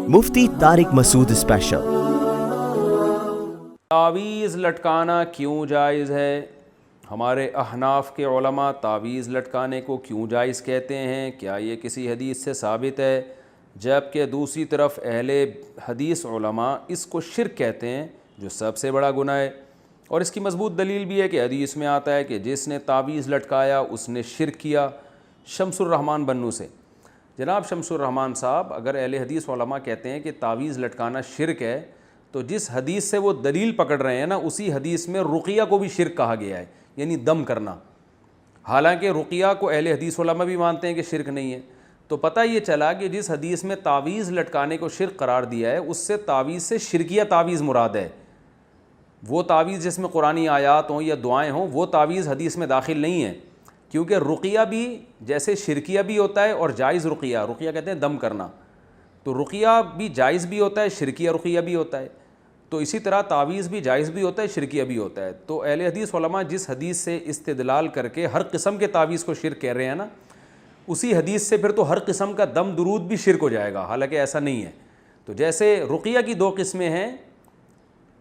مفتی طارق مسعود special. تعویذ لٹکانا کیوں جائز ہے؟ ہمارے احناف کے علماء تعویذ لٹکانے کو کیوں جائز کہتے ہیں؟ کیا یہ کسی حدیث سے ثابت ہے؟ جبکہ دوسری طرف اہل حدیث علماء اس کو شرک کہتے ہیں، جو سب سے بڑا گناہ ہے۔ اور اس کی مضبوط دلیل بھی ہے کہ حدیث میں آتا ہے کہ جس نے تعویذ لٹکایا اس نے شرک کیا۔ شمس الرحمن بنو سے جناب شمس الرحمن صاحب، اگر اہل حدیث علماء کہتے ہیں کہ تعویذ لٹکانا شرک ہے، تو جس حدیث سے وہ دلیل پکڑ رہے ہیں نا، اسی حدیث میں رقیہ کو بھی شرک کہا گیا ہے، یعنی دم کرنا۔ حالانکہ رقیہ کو اہل حدیث علماء بھی مانتے ہیں کہ شرک نہیں ہے۔ تو پتہ یہ چلا کہ جس حدیث میں تعویذ لٹکانے کو شرک قرار دیا ہے، اس سے تعویذ سے شرکیہ تعویذ مراد ہے۔ وہ تعویذ جس میں قرآنی آیات ہوں یا دعائیں ہوں، وہ تعویذ حدیث میں داخل نہیں ہے، کیونکہ رقیہ بھی جیسے شرکیہ بھی ہوتا ہے اور جائز رقیہ کہتے ہیں دم کرنا، تو رقیہ بھی جائز بھی ہوتا ہے، شرکیہ رقیہ بھی ہوتا ہے۔ تو اسی طرح تعویذ بھی جائز بھی ہوتا ہے، شرکیہ بھی ہوتا ہے۔ تو اہل حدیث علماء جس حدیث سے استدلال کر کے ہر قسم کے تعویذ کو شرک کہہ رہے ہیں نا، اسی حدیث سے پھر تو ہر قسم کا دم درود بھی شرک ہو جائے گا، حالانکہ ایسا نہیں ہے۔ تو جیسے رقیہ کی دو قسمیں ہیں،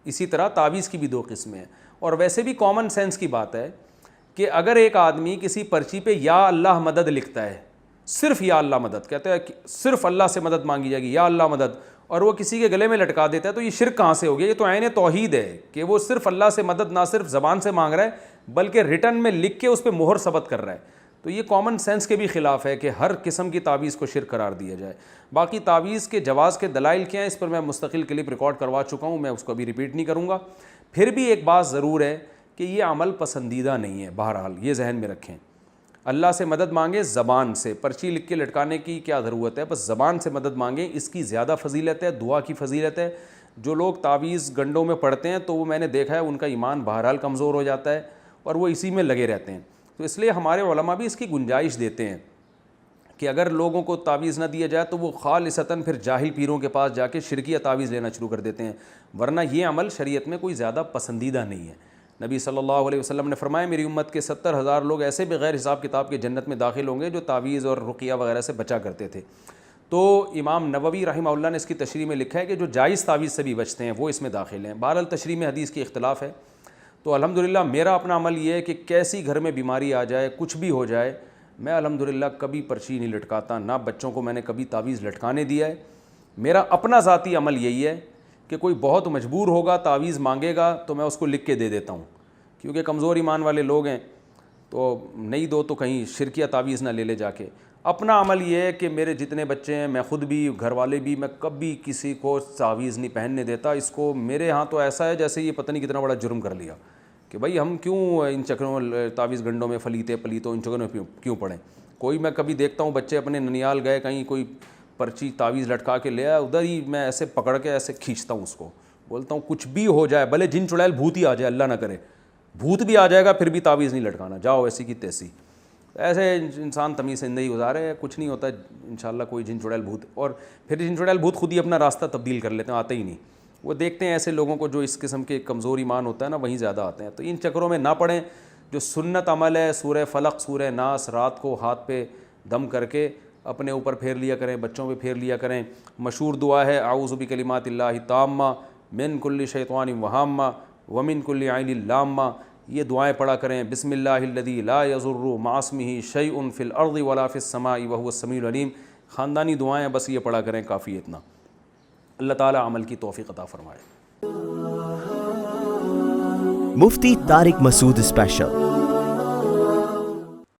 اسی طرح تعویذ کی بھی دو قسمیں ہیں۔ اور ویسے بھی کامن سینس کی بات ہے کہ اگر ایک آدمی کسی پرچی پہ یا اللہ مدد لکھتا ہے، صرف یا اللہ مدد کہتا ہے، صرف اللہ سے مدد مانگی جائے گی، یا اللہ مدد، اور وہ کسی کے گلے میں لٹکا دیتا ہے، تو یہ شرک کہاں سے ہو گیا؟ یہ تو عین توحید ہے کہ وہ صرف اللہ سے مدد نہ صرف زبان سے مانگ رہا ہے، بلکہ ریٹن میں لکھ کے اس پہ مہر ثبت کر رہا ہے۔ تو یہ کامن سینس کے بھی خلاف ہے کہ ہر قسم کی تعویذ کو شرک قرار دیا جائے۔ باقی تعویذ کے جواز کے دلائل کیا ہیں، اس پر میں مستقل کلپ ریکارڈ کروا چکا ہوں، میں اس کو ابھی ریپیٹ نہیں کروں گا۔ پھر بھی ایک بات ضرور ہے کہ یہ عمل پسندیدہ نہیں ہے، بہرحال یہ ذہن میں رکھیں۔ اللہ سے مدد مانگیں زبان سے، پرچی لکھ کے لٹکانے کی کیا ضرورت ہے؟ بس زبان سے مدد مانگیں، اس کی زیادہ فضیلت ہے، دعا کی فضیلت ہے۔ جو لوگ تعویذ گنڈوں میں پڑھتے ہیں، تو وہ میں نے دیکھا ہے ان کا ایمان بہرحال کمزور ہو جاتا ہے اور وہ اسی میں لگے رہتے ہیں۔ تو اس لیے ہمارے علماء بھی اس کی گنجائش دیتے ہیں کہ اگر لوگوں کو تعویذ نہ دیا جائے تو وہ خالصتاً پھر جاہل پیروں کے پاس جا کے شرکیہ تعویذ لینا شروع کر دیتے ہیں، ورنہ یہ عمل شریعت میں کوئی زیادہ پسندیدہ نہیں ہے۔ نبی صلی اللہ علیہ وسلم نے فرمایا، میری امت کے 70,000 لوگ ایسے بغیر حساب کتاب کے جنت میں داخل ہوں گے جو تعویذ اور رقیہ وغیرہ سے بچا کرتے تھے۔ تو امام نووی رحمہ اللہ نے اس کی تشریح میں لکھا ہے کہ جو جائز تعویذ سے بھی بچتے ہیں وہ اس میں داخل ہیں۔ بہرحال تشریح میں حدیث کی اختلاف ہے۔ تو الحمدللہ میرا اپنا عمل یہ ہے کہ کیسی گھر میں بیماری آ جائے، کچھ بھی ہو جائے، میں الحمدللہ کبھی پرچی نہیں لٹکاتا، نہ بچوں کو میں نے کبھی تعویذ لٹکانے دیا ہے۔ میرا اپنا ذاتی عمل یہی ہے کہ کوئی بہت مجبور ہوگا، تعویذ مانگے گا، تو میں اس کو لکھ کے دے دیتا ہوں، کیونکہ کمزور ایمان والے لوگ ہیں، تو نہیں دو تو کہیں شرکیہ تعویذ نہ لے لے جا کے۔ اپنا عمل یہ ہے کہ میرے جتنے بچے ہیں، میں خود بھی، گھر والے بھی، میں کبھی کسی کو تعویذ نہیں پہننے دیتا۔ اس کو میرے ہاں تو ایسا ہے جیسے یہ پتہ نہیں کتنا بڑا جرم کر لیا کہ بھائی ہم کیوں ان چکروں میں، تعویذ گنڈوں میں پلیتوں ان چکروں میں کیوں پڑیں۔ کوئی میں کبھی دیکھتا ہوں بچے اپنے ننیال گئے کہیں، کوئی پرچی تعویذ لٹکا کے لے آیا، ادھر ہی میں ایسے پکڑ کے ایسے کھینچتا ہوں اس کو، بولتا ہوں کچھ بھی ہو جائے، بھلے جن چڑیل بھوت ہی آ جائے، اللہ نہ کرے بھوت بھی آ جائے گا پھر بھی تعویذ نہیں لٹکانا، جاؤ ایسی کی تیسی۔ ایسے انسان تمیز زندگی گزارے، کچھ نہیں ہوتا انشاءاللہ کوئی جن چڑیل بھوت، اور پھر جن چڑیل بھوت خود ہی اپنا راستہ تبدیل کر لیتے ہیں، آتے ہی نہیں۔ وہ دیکھتے ہیں ایسے لوگوں کو جو اس قسم کے کمزور ایمان ہوتا ہے نا، وہیں زیادہ آتے ہیں۔ تو ان چکروں میں نہ پڑیں۔ جو سنت عمل ہے، سورہ فلق، سورہ ناس رات کو ہاتھ پہ دم کر کے اپنے اوپر پھیر لیا کریں، بچوں پہ پھیر لیا کریں۔ مشہور دعا ہے، اعوذ بکلمات اللہ التامہ من کل شیطان وہامہ ومن کل عین لامہ۔ یہ دعائیں پڑھا کریں۔ بسم اللہ الذی لا یضر مع اسمہ شیء فی الارض ولا فی السماء وہو السمیع العلیم۔ خاندانی دعائیں بس یہ پڑھا کریں، کافی اتنا۔ اللہ تعالیٰ عمل کی توفیق عطا فرمائے۔ مفتی طارق مسعود اسپیشل۔